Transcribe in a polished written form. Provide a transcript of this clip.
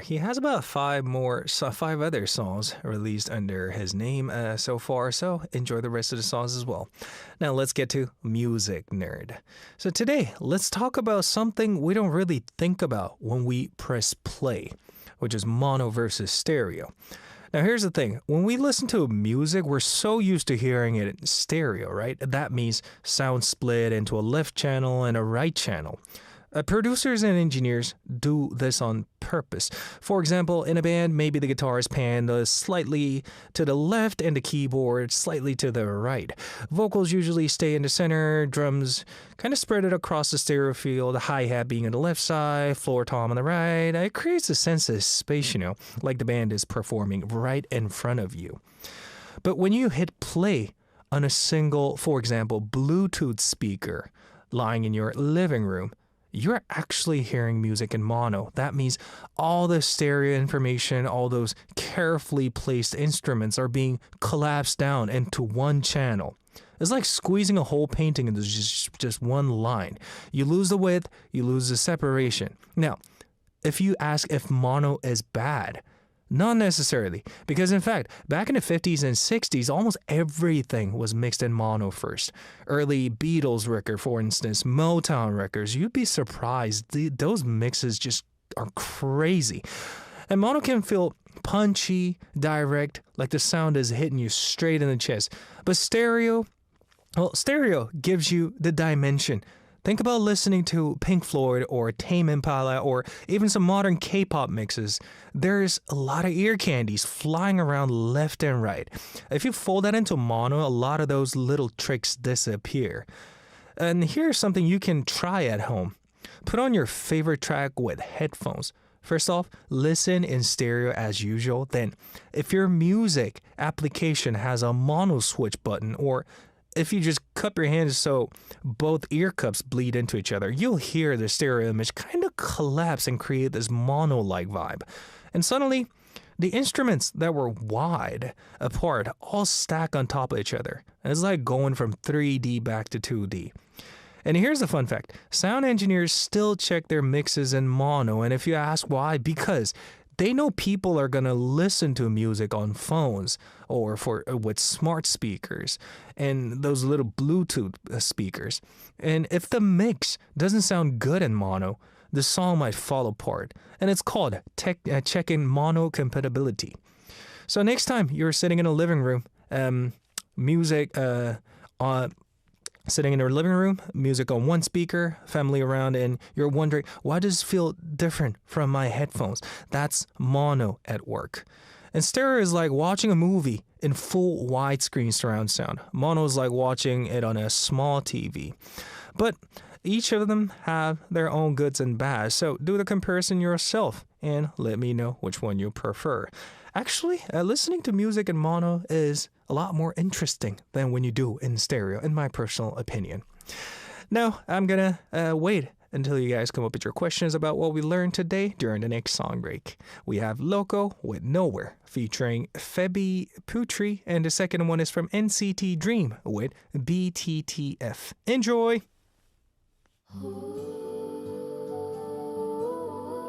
He has about five other songs released under his name so far, so enjoy the rest of the songs as well. Now let's get to Music Nerd. So today, let's talk about something we don't really think about when we press play, which is mono versus stereo. Now here's the thing, when we listen to music, we're so used to hearing it in stereo, right? That means sound split into a left channel and a right channel. Producers and engineers do this on purpose. For example, in a band, maybe the guitar is panned slightly to the left and the keyboard slightly to the right. Vocals usually stay in the center, drums kind of spread it across the stereo field, the hi-hat being on the left side, floor tom on the right. It creates a sense of space, like the band is performing right in front of you. But when you hit play on a single, for example, Bluetooth speaker lying in your living room, you're actually hearing music in mono. That means all the stereo information, all those carefully placed instruments are being collapsed down into one channel. It's like squeezing a whole painting into just one line. You lose the width, you lose the separation. Now, if you ask if mono is bad, not necessarily, because in fact, back in the 50s and 60s, almost everything was mixed in mono first. Early Beatles record, for instance, Motown records, you'd be surprised. Those mixes just are crazy. And mono can feel punchy, direct, like the sound is hitting you straight in the chest. But stereo gives you the dimension. Think about listening to Pink Floyd or Tame Impala or even some modern K-pop mixes. There's a lot of ear candies flying around left and right. If you fold that into mono, a lot of those little tricks disappear. And here's something you can try at home. Put on your favorite track with headphones. First off, listen in stereo as usual. Then, if your music application has a mono switch button, or if you just cup your hands so both ear cups bleed into each other, you'll hear the stereo image kind of collapse and create this mono-like vibe. And suddenly, the instruments that were wide apart all stack on top of each other. And it's like going from 3D back to 2D. And here's the fun fact. Sound engineers still check their mixes in mono, and if you ask why, because they know people are going to listen to music on phones or with smart speakers and those little Bluetooth speakers. And if the mix doesn't sound good in mono, the song might fall apart. And it's called checking mono compatibility. So next time you're sitting in a living room, sitting in your living room, music on one speaker, family around, and you're wondering, why does it feel different from my headphones? That's mono at work. And stereo is like watching a movie in full widescreen surround sound. Mono is like watching it on a small TV. But each of them have their own goods and bads, so do the comparison yourself and let me know which one you prefer. Actually, listening to music in mono is a lot more interesting than when you do in stereo, in my personal opinion. Now, I'm gonna wait until you guys come up with your questions about what we learned today during the next song break. We have Loco with Nowhere featuring EP03, and the second one is from NCT Dream with BTTF. Enjoy!